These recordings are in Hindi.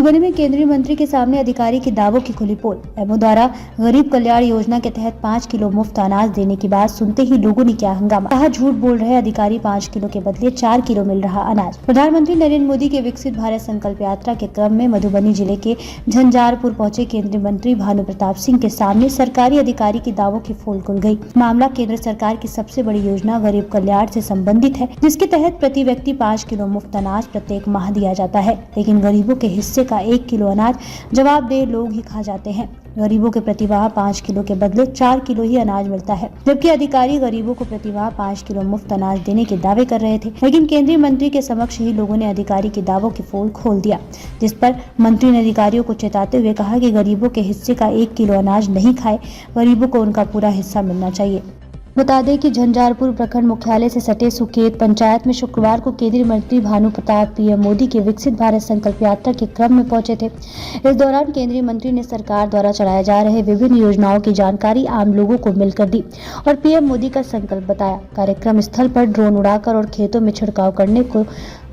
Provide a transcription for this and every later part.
मधुबनी में केंद्रीय मंत्री के सामने अधिकारी के दावों की खुली पोल। एमओ द्वारा गरीब कल्याण योजना के तहत 5 किलो मुफ्त अनाज देने की बात सुनते ही लोगों ने किया हंगामा। कहा झूठ बोल रहे अधिकारी, 5 किलो के बदले 4 किलो मिल रहा अनाज। प्रधानमंत्री नरेंद्र मोदी के विकसित भारत संकल्प यात्रा के क्रम में मधुबनी जिले के झंझारपुर पहुंचे केंद्रीय मंत्री भानु प्रताप सिंह के सामने सरकारी अधिकारी के दावों की पोल खुल गयी। मामला केंद्र सरकार की सबसे बड़ी योजना गरीब कल्याण से संबंधित है, जिसके तहत प्रति व्यक्ति 5 किलो मुफ्त अनाज प्रत्येक माह दिया जाता है, लेकिन गरीबों के हिस्से का 1 किलो अनाज जवाबदेह लोग ही खा जाते हैं। गरीबों के प्रतिमाह 5 किलो के बदले 4 किलो ही अनाज मिलता है, जबकि अधिकारी गरीबों को प्रतिमाह 5 किलो मुफ्त अनाज देने के दावे कर रहे थे। लेकिन केंद्रीय मंत्री के समक्ष ही लोगों ने अधिकारी के दावों की पोल खोल दिया, जिस पर मंत्री ने अधिकारियों को चेताते हुए कहा कि गरीबों के हिस्से का 1 किलो अनाज नहीं खाए, गरीबों को उनका पूरा हिस्सा मिलना चाहिए। बता दें कि झंझारपुर प्रखंड मुख्यालय से सटे सुकेत पंचायत में शुक्रवार को केंद्रीय मंत्री भानु प्रताप पीएम मोदी के विकसित भारत संकल्प यात्रा के क्रम में पहुंचे थे। इस दौरान केंद्रीय मंत्री ने सरकार द्वारा चलाए जा रहे विभिन्न योजनाओं की जानकारी आम लोगों को मिलकर दी और पीएम मोदी का संकल्प बताया। कार्यक्रम स्थल पर ड्रोन उड़ाकर और खेतों में छिड़काव करने को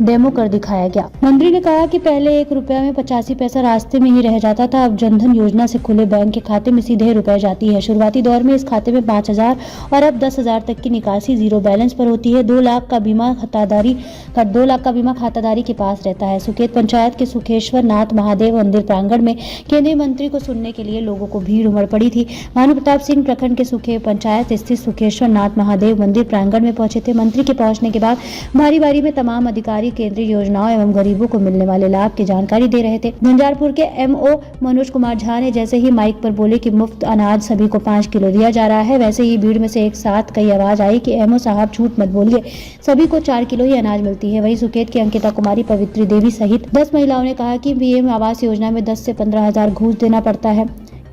डेमो कर दिखाया गया। मंत्री ने कहा कि पहले 1 रुपया में 85 पैसा रास्ते में ही रह जाता था, अब जनधन योजना से खुले बैंक के खाते में सीधे रुपए जाती है। शुरुआती दौर में इस खाते में 5,000 और अब 10,000 तक की निकासी जीरो बैलेंस पर होती है। 2 लाख का बीमा खाताधारी के पास रहता है। सुकेत पंचायत के सुखेश्वर नाथ महादेव मंदिर प्रांगण में केंद्रीय मंत्री को सुनने के लिए लोगों को भीड़ उमड़ पड़ी थी। भानु प्रताप सिंह प्रखंड के सुखेत पंचायत स्थित सुखेश्वर नाथ महादेव मंदिर प्रांगण में पहुंचे थे। मंत्री के पहुंचने के बाद बारी बारी में तमाम अधिकारी केंद्रीय योजनाओं एवं गरीबों को मिलने वाले लाभ की जानकारी दे रहे थे। झंझारपुर के एमओ मनोज कुमार झा ने जैसे ही माइक पर बोले कि मुफ्त अनाज सभी को 5 किलो दिया जा रहा है, वैसे ही भीड़ में से एक साथ कई आवाज आई कि एमओ साहब झूठ मत बोलिए, सभी को 4 किलो ही अनाज मिलती है। वहीं सुकेत की अंकिता कुमारी, पवित्री देवी सहित 10 महिलाओं ने कहा कि पीएम आवास योजना में 10 से 15,000 घूस देना पड़ता है।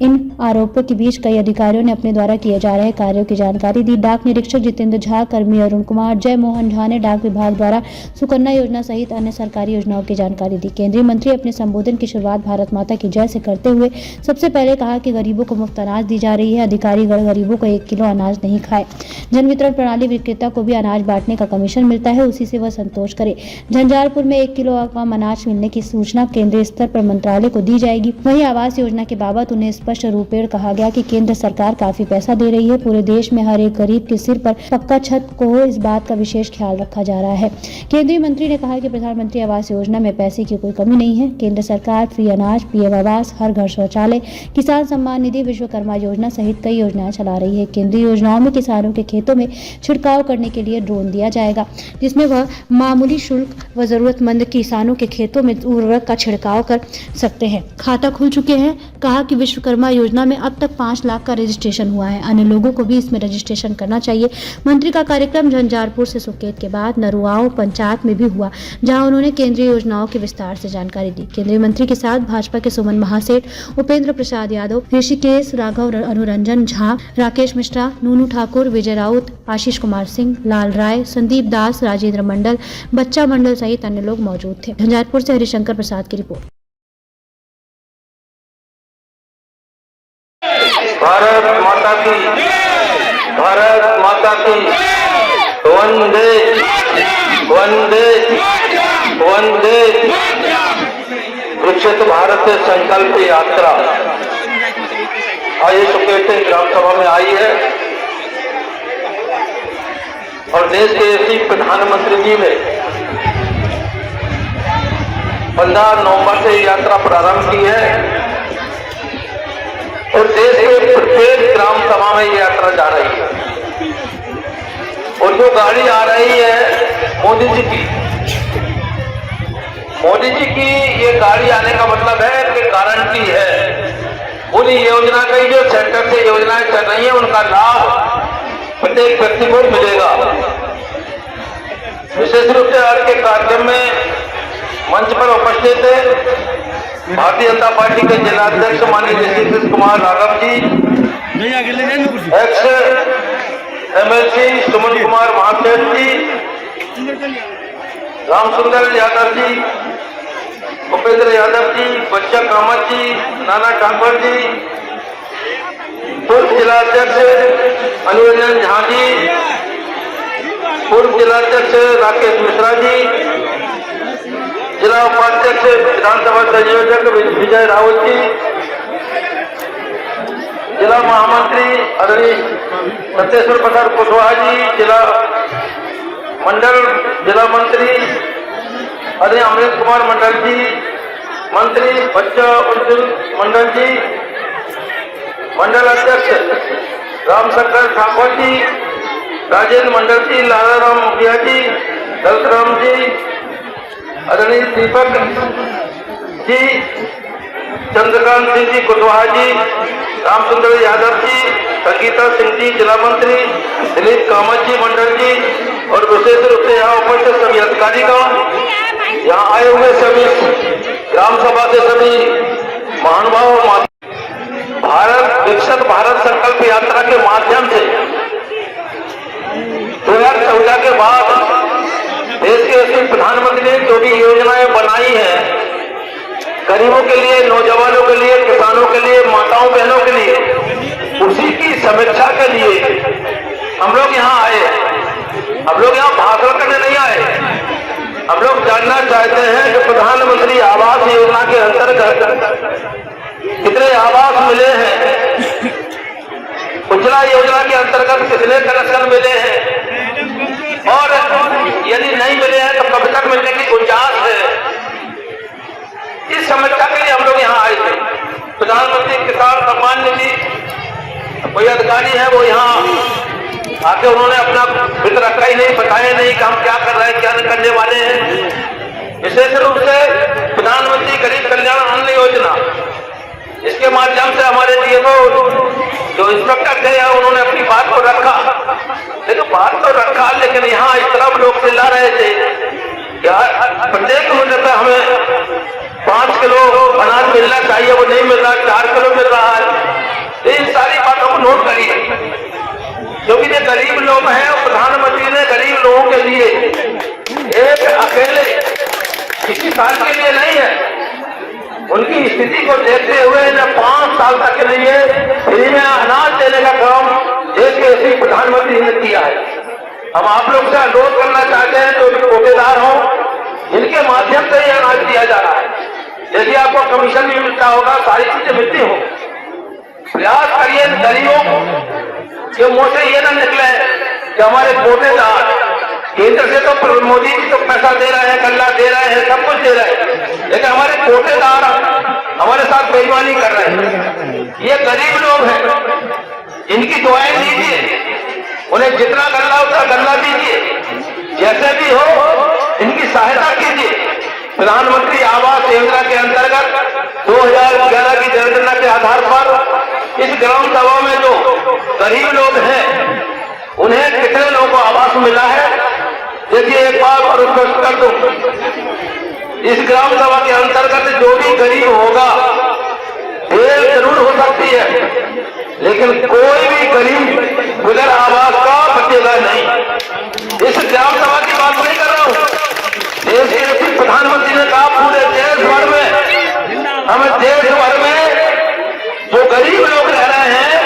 इन आरोपों के बीच कई अधिकारियों ने अपने द्वारा किए जा रहे कार्यों की जानकारी दी। डाक निरीक्षक जितेंद्र झा, कर्मी अरुण कुमार, जय मोहन झा ने डाक विभाग द्वारा सुकन्या योजना सहित अन्य सरकारी योजनाओं की जानकारी दी। केंद्रीय मंत्री अपने संबोधन की शुरुआत भारत माता की जय से करते हुए सबसे पहले कहा कि गरीबों को मुफ्त अनाज दी जा रही है, अधिकारी गरीबों को 1 किलो अनाज नहीं खाए। जन वितरण प्रणाली विक्रेता को भी अनाज बांटने का कमीशन मिलता है, उसी से वह संतोष करे। झंझारपुर में 1 किलो कम अनाज मिलने की सूचना केंद्रीय स्तर पर मंत्रालय को दी जाएगी। वहीं आवास योजना के बाबत उन्हें स्पष्ट रूपेण कहा गया कि केंद्र सरकार काफी पैसा दे रही है, पूरे देश में हर एक गरीब के सिर पर पक्का छत को हो, इस बात का विशेष ख्याल रखा जा रहा है। केंद्रीय मंत्री ने कहा कि प्रधानमंत्री आवास योजना में पैसे की कोई कमी नहीं है। केंद्र सरकार फ्री अनाज, पीएम आवास, हर घर शौचालय, किसान सम्मान निधि, विश्वकर्मा योजना सहित कई योजनाएं चला रही है। केंद्रीय योजनाओं में किसानों के खेतों में छिड़काव करने के लिए ड्रोन दिया जाएगा, जिसमें वह मामूली शुल्क व जरूरतमंद किसानों के खेतों में उर्वरक का छिड़काव कर सकते हैं। खाता खुल चुके हैं। कहा कि विश्वकर्मा योजना में अब तक 5 लाख का रजिस्ट्रेशन हुआ है, अन्य लोगों को भी इसमें रजिस्ट्रेशन करना चाहिए। मंत्री का कार्यक्रम झंझारपुर से सुकेत के बाद नरुआव पंचायत में भी हुआ, जहां उन्होंने केंद्रीय योजनाओं की विस्तार से जानकारी दी। केंद्रीय मंत्री के साथ भाजपा के सुमन महासेठ, उपेंद्र प्रसाद यादव, ऋषिकेश राघव, अनुरंजन झा, राकेश मिश्रा, नूनू ठाकुर, विजय राउत, आशीष कुमार सिंह, लाल राय, संदीप दास, राजेंद्र मंडल, बच्चा मंडल सहित अन्य लोग मौजूद थे। झंझारपुर से हरिशंकर प्रसाद की रिपोर्ट। भारत माता की वंदे वंदे वंदे। विकसित भारत संकल्प यात्रा आज सुकेत ग्राम सभा में आई है और देश के यशस्वी प्रधानमंत्री जी ने 15 नवंबर से यात्रा प्रारंभ की है और देश के प्रत्येक ग्राम सभा में ये यात्रा जा रही है। और जो गाड़ी आ रही है मोदी जी की ये गाड़ी आने का मतलब है कि गारंटी है उन योजना की जो सेंटर से योजनाएं चल रही है उनका लाभ प्रत्येक व्यक्ति को मिलेगा। विशेष रूप से आज के कार्यक्रम में मंच पर उपस्थित है भारतीय जनता पार्टी के जिलाध्यक्ष माननीय ऋषिकेश कुमार राघव जी, एक्स एमएलसी सुमन कुमार महासेठ जी, रामसुंदर यादव जी, उपेंद्र यादव जी, बच्चा कामत जी, नाना ठाकुर जी, पूर्व जिलाध्यक्ष अनुरंजन झा जी, पूर्व जिलाध्यक्ष राकेश मिश्रा जी, जिला उपाध्यक्ष विधानसभा संयोजक विजय रावत जी, जिला महामंत्री आदरणीय सत्येश्वर प्रसाद कुशवाहा जी, जिला मंत्री आदरणीय अमृत कुमार मंडल जी, मंत्री बच्चा उज्जवल मंडल जी, मंडल अध्यक्ष रामशंकर ठाकुर जी, राजेंद्र मंडल जी, लालाराम मुखिया जी, दलराम जी, आदरणीय दीपक जी, चंद्रकांत सिंह जी कुशवाहा जी, रामचंद्र यादव जी, संगीता सिंह जी जिला मंत्री, दिलीप कामत जी मंडल जी और विशेष रूप से यहाँ उपस्थित सभी अधिकारीगण, यहाँ आए हुए सभी ग्राम सभा से सभी महानुभाव, भारत विकसित भारत संकल्प यात्रा के माध्यम से 2014 के बाद देश के यशस्वी प्रधानमंत्री ने जो भी योजनाएं बनाई हैं, गरीबों के लिए, नौजवानों के लिए, किसानों के लिए, माताओं बहनों के लिए, उसी की समीक्षा के लिए हम लोग यहाँ आए हैं। हम लोग यहाँ भाषण करने नहीं आए। हम लोग जानना चाहते हैं कि प्रधानमंत्री आवास योजना के अंतर्गत कितने आवास मिले हैं, उज्ज्वला योजना के अंतर्गत कितने कनेक्शन मिले हैं, और यदि नहीं मिले हैं तो कब तक मिलने की गुंजाइश है। इस समस्या के लिए हम लोग यहाँ आए थे। प्रधानमंत्री किसान सम्मान निधि, कोई अधिकारी है वो यहाँ आके उन्होंने अपना हित रखा ही नहीं, बताया नहीं कि हम क्या कर रहे हैं, क्या नहीं करने वाले हैं। विशेष रूप से प्रधानमंत्री गरीब कल्याण अन्न योजना, इसके माध्यम से हमारे डीएमओ जो इंस्पेक्टर थे उन्होंने अपनी बात को रखा, लेकिन बात तो रखा, लेकिन यहाँ इस तरफ लोग चिल्ला रहे थे कि प्रत्येक यूनिट पे हमें 5 किलो अनाज मिलना चाहिए, वो नहीं मिल रहा, 4 किलो मिल रहा है। इन सारी बातों को नोट करिए, क्योंकि जो गरीब लोग हैं, प्रधानमंत्री ने गरीब लोगों के लिए एक अकेले किसी साल के लिए नहीं है, उनकी स्थिति को देखते हुए 5 साल तक के लिए फ्री में अनाज देने का काम देश के यशस्वी प्रधानमंत्री ने किया है। हम आप लोग से अनुरोध करना चाहते हैं, जो भी कोटेदार हो, इनके माध्यम से यह अनाज दिया जा रहा है। यदि आपको कमीशन भी मिलता होगा, सारी चीजें मिलती हो, प्रयास करिए गरीबों के मुंह से ये ना निकले कि हमारे कोटेदार केंद्र से तो मोदी जी तो पैसा दे रहे हैं, गल्ला दे रहे हैं, सब कुछ दे रहे हैं, लेकिन हमारे कोटेदार हमारे साथ बेईमानी कर रहे हैं। ये गरीब लोग हैं, इनकी दुआएं दीजिए, उन्हें जितना गल्ला उतना गल्ला दीजिए, जैसे भी हो इनकी सहायता कीजिए। प्रधानमंत्री आवास योजना के अंतर्गत 2011 की जनगणना के आधार पर इस ग्राम सभा में जो गरीब लोग हैं, उन्हें कितने लोगों को आवास मिला है, देखिए एक बार और स्पष्ट कर दूं, इस ग्राम सभा के अंतर्गत जो भी गरीब होगा, देर जरूर हो सकती है, लेकिन कोई भी गरीब बगैर आवास का बचेगा नहीं। इस ग्राम सभा की बात नहीं कर रहा हूं, देश के प्रधानमंत्री ने कहा पूरे देश भर में, हमें देश भर में जो गरीब लोग रह रहे हैं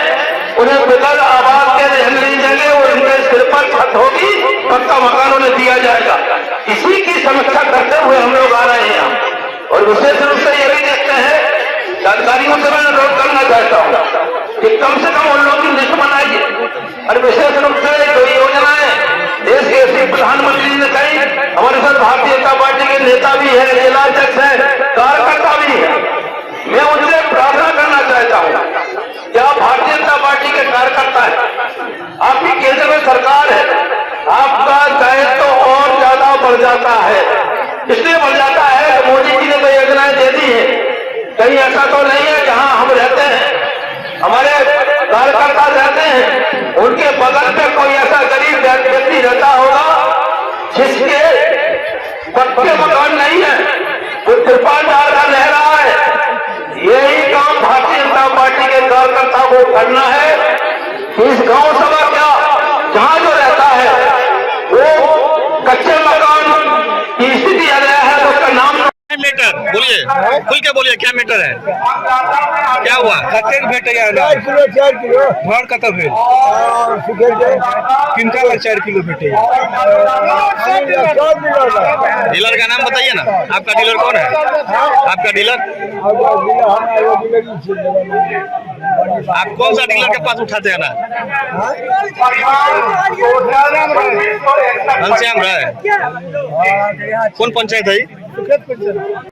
उन्हें बगैर आवास के रहने नहीं देंगे, और उनके सिर पर छत होगी, पक्का मकान उन्हें दिया जाएगा। इसी की समीक्षा करते हुए हम लोग आ रहे हैं। और विशेष रूप से ये भी देखते हैं, अधिकारियों से मैं अनुरोध करना चाहता हूँ कि कम से कम उन लोगों की लिस्ट बनाइए, और विशेष रूप से जो योजनाएं देश के यशस्वी प्रधानमंत्री ने कही, हमारे साथ भारतीय जनता पार्टी के नेता भी है, जिला अध्यक्ष है, कार्यकर्ता भी है, मैं उनसे प्रार्थना करना चाहता हूँ कि आप भारतीय जनता पार्टी के कार्यकर्ता है, आपकी केंद्र में सरकार है, आपका दायित्व तो और ज्यादा बढ़ जाता है। इसलिए बढ़ जाता है कि मोदी जी ने तो योजनाएं दे दी है, कहीं ऐसा तो नहीं है जहां हम रहते हैं, हमारे कार्यकर्ता रहते हैं, उनके बगल में कोई ऐसा गरीब व्यक्ति रहता होगा जिसके पक्के मकान नहीं है, वो तिरपाल डाल रहा, बोलिए क्या मैटर है, क्या हुआ? कतेक भेटैया 4 किलो 4 किलो घर कतऽ भेल? सुखे के किनका लग 4 किलो भेटैया? डीलर का नाम बताइए ना, आपका डीलर कौन है? आपका डीलर, आप कौन सा डीलर के पास उठाते हैं ना? घनश्याम राय, कौन पंचायत है?